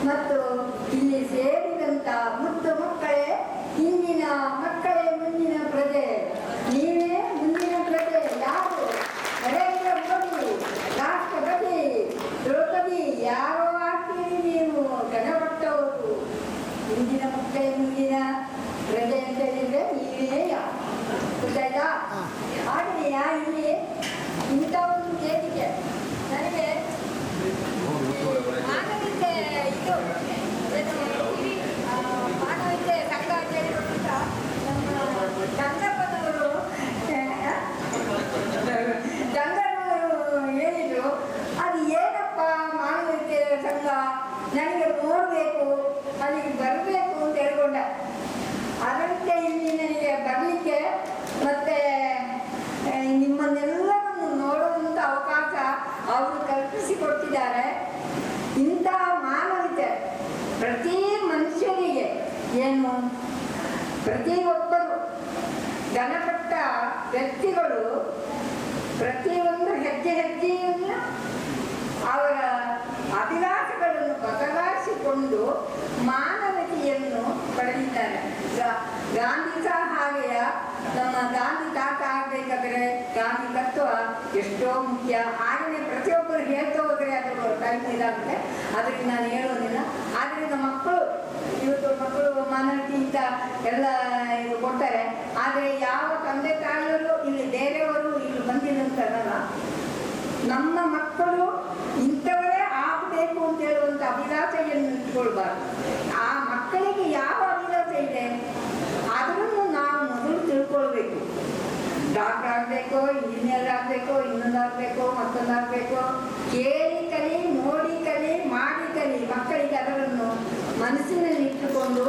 ಮತ್ತು ಇಲ್ಲಿ ಸೇರಿದಂತ ಮುದ್ದು ಮಕ್ಕಳೇ, ಇಂದಿನ ಮಕ್ಕಳೇ ಮುಂದಿನ ಪ್ರಜೆ. ನೀವೇ ಮುಂದಿನ ಪ್ರಜೆ. ಯಾರು? ನರೇಂದ್ರ ಮೋದಿ, ರಾಷ್ಟ್ರಪತಿ, ದ್ರೌಪದಿ, ಯಾರೋ ಆಗ್ತೀರಿ ನೀವು, ಜನಪಟ್ಟವರು. ಮುಂದಿನ ಮಕ್ಕಳೇ ಮುಂದಿನ ಪ್ರಜೆ ಅಂತ ಹೇಳಿದ್ರೆ ನೀವೇ. ಗೊತ್ತಾಯ್ತಾ? ಹಾಗೆಯಾ ಇಲ್ಲಿ ಇಂಥ ಒಂದು ವೇದಿಕೆ ನನಗೆ ಮಾನವೀಯತೆ ಇದು ಮಾನವೀಯತೆ ಸಂಘ ಅಂತ ಹೇಳಿರುವಂತ ನಮ್ಮ ಚಂದ್ರಪ್ಪನವರು ಹೇಳಿದ್ರು. ಅದು ಏನಪ್ಪ ಮಾನವೀಯತೆ ಸಂಘ, ನನಗೆ ನೋಡಬೇಕು, ಅಲ್ಲಿಗೆ ಬರಬೇಕು ಅಂತ ಹೇಳ್ಕೊಂಡ. ಅದರಂತೆ ಇಲ್ಲಿ ನನಗೆ ಬರಲಿಕ್ಕೆ ಮತ್ತೆ ನಿಮ್ಮನ್ನೆಲ್ಲರನ್ನು ನೋಡುವಂಥ ಅವಕಾಶ ಅವರು ಕಲ್ಪಿಸಿಕೊಟ್ಟಿದ್ದಾರೆ. ಇಂಥ ಮಾನವೀಯತೆ ಪ್ರತಿ ಮನುಷ್ಯನಿಗೆ ಏನು, ಪ್ರತಿಯೊಬ್ಬರು ಜನಪಟ್ಟ ವ್ಯಕ್ತಿಗಳು ಪ್ರತಿಯೊಂದು ಹೆಜ್ಜೆ ಹೆಜ್ಜೆಯನ್ನು ಅವರ ಅಭಿಲಾಷೆಗಳನ್ನು ಬದಲಾಯಿಸಿಕೊಂಡು ಮಾನವತೆಯನ್ನು ಪಡೆದಿದ್ದಾರೆ. ಗಾಂಧಿ ಸಹ ಹಾಗೆಯ. ನಮ್ಮ ಗಾಂಧಿ ತಾತ ಆಗಬೇಕಾದ್ರೆ ಗಾಂಧಿ ತತ್ವ ಎಷ್ಟೋ ಮುಖ್ಯ. ಹಾಗೆಯೇ ಪ್ರತಿಯೊಬ್ಬರು ಹೇಳ್ತಾ ಹೋದರೆ ಅದು ಟೈಮ್ ಇದಾಗುತ್ತೆ, ಅದಕ್ಕೆ ನಾನು ಹೇಳೋದಿಲ್ಲ. ಆದ್ದರಿಂದ ಮಕ್ಕಳು ಇವತ್ತು ಮಕ್ಕಳು ಮಾನವೀಯತೆಯಿಂದ ಎಲ್ಲ ಇದು ಕೊಡ್ತಾರೆ. ಆದರೆ ಯಾವ ತಂದೆ ತಾಯಿಯವರು ಇಲ್ಲಿ ಬೇರೆಯವರು ಇಲ್ಲಿ ಬಂದಿದಂತಾರಲ್ಲ, ನಮ್ಮ ಮಕ್ಕಳು ಇಂಥವರೇ ಆಗಬೇಕು ಅಂತ ಹೇಳುವಂಥ ಅಭಿಲಾಷೆಯನ್ನು ಇಟ್ಕೊಳ್ಬಾರ್ದು. ಆ ಮಕ್ಕಳಿಗೆ ಯಾವ ಅಭಿಲಾಷೆ ಇದೆ ಅದನ್ನು ನಾವು ಮೊದಲು ತಿಳ್ಕೊಳ್ಬೇಕು. ಡಾಕ್ಟರ್ ಆಗಬೇಕು, ಇಂಜಿನಿಯರ್ ಆಗಬೇಕು, ಇನ್ನೊಂದಾಗಬೇಕು, ಮತ್ತೊಂದಾಗಬೇಕು. ಕೇಳಿ ಕಲಿ, ನೋಡಿ ಕಲಿ, ಮಾಡಿ ಕಲಿ. ಮಕ್ಕಳಿಗೆ ಅದನ್ನು ಮನಸ್ಸಿನಲ್ಲಿ ಇಟ್ಟುಕೊಂಡು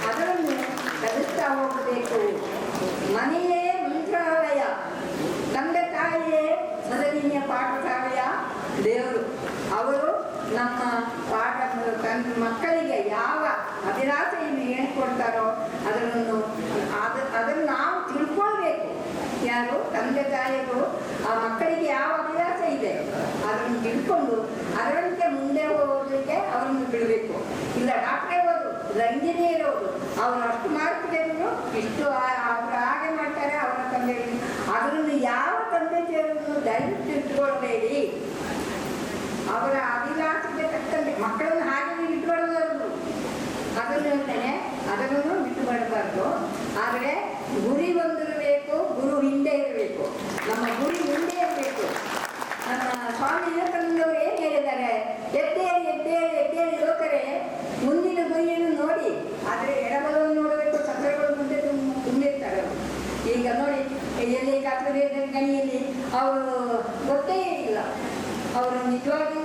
ಅದನ್ನು ಕಲಿಸ್ತಾ ಹೋಗಬೇಕು. ಮನೆಯೇ ಮಂತ್ರಾಲಯ, ತಂದೆ ತಾಯಿಯೇ ಮೊದಲನೆಯ ಪಾಠಶಾಲೆಯ ದೇವರು. ಅವರು ನಮ್ಮ ಪಾಠ ಮಕ್ಕಳಿಗೆ ಯಾವ ಅಭಿಲಾಷೆಯನ್ನು ಹೇಳಿಕೊಡ್ತಾರೋ ಅದನ್ನು ನಾವು ತಿಳ್ಕೊಳ್ಬೇಕು. ಯಾರು? ತಂದೆ ತಾಯಿಗಳು ಆ ಮಕ್ಕಳಿಗೆ ಯಾವ ಅಭಿಲಾಷೆ ಇದೆ ಅದನ್ನು ತಿಳ್ಕೊಂಡು ಅದರಂತೆ ಮುಂದೆ ಹೋಗಲಿಕ್ಕೆ ಅವರನ್ನು ಬಿಡಬೇಕು. ಇಲ್ಲ ಡಾಕ್ಟ್ರೇ ಓದು, ಇಲ್ಲ ಇಂಜಿನಿಯರ್ ಓದು, ಅವರು ಅಷ್ಟು ಮಾರ್ಕ್ ತೆಗೆದು ಇಷ್ಟು ಅವರು ಹಾಗೆ ಮಾಡ್ತಾರೆ ಅವರ ತಂದೆ. ಅದನ್ನು ಯಾವ ತಂದೆ ತಾಯಿಯನ್ನು ದಯವಿಟ್ಟು ಇಟ್ಕೊಳ್ಬೇಡಿ. ಅವರ ಅಭಿಲಾಷೆಗೆ ತಕ್ಕಂತೆ ಮಕ್ಕಳನ್ನು ಹಾಗೆ ಬಿಟ್ಟುಬಾರದು. ಅದನ್ನು ಹೇಳ್ತೇನೆ, ಅದನ್ನು ಬಿಟ್ಟುಬಾರಬಾರ್ದು. ಆದರೆ ಗುರಿ ಒಂದಿರಬೇಕು, ಗುರು ಹಿಂದೆ ಇರಬೇಕು. ನಮ್ಮ ಗುರಿ ಮುಂದೆ ಇರಬೇಕು. ನಮ್ಮ ಸ್ವಾಮಿ ವಿವೇಕಾನಂದವರು ಏನು ಹೇಳಿದ್ದಾರೆ? ಎದ್ದೇಳಿ ಎದ್ದೇಳಿ ಎದ್ದೇಳಿ ಯುವಕರೇ, ಮುಂದಿನ ಗುರಿಯನ್ನು ನೋಡಿ. ಆದರೆ ಎಡಬಲವನ್ನು ನೋಡಬೇಕು, ಸಕ್ಕರೆಗಳು ಮುಂದೆ ತುಂಬಿರ್ತಾರೆ. ಈಗ ನೋಡಿ, ಎಲ್ಲಿ ಕಾತ್ರೆ ಗಣಿಯಲ್ಲಿ ಅವರು ಗೊತ್ತೇ ಇಲ್ಲ. ಅವರು ನಿಜವಾಗಿ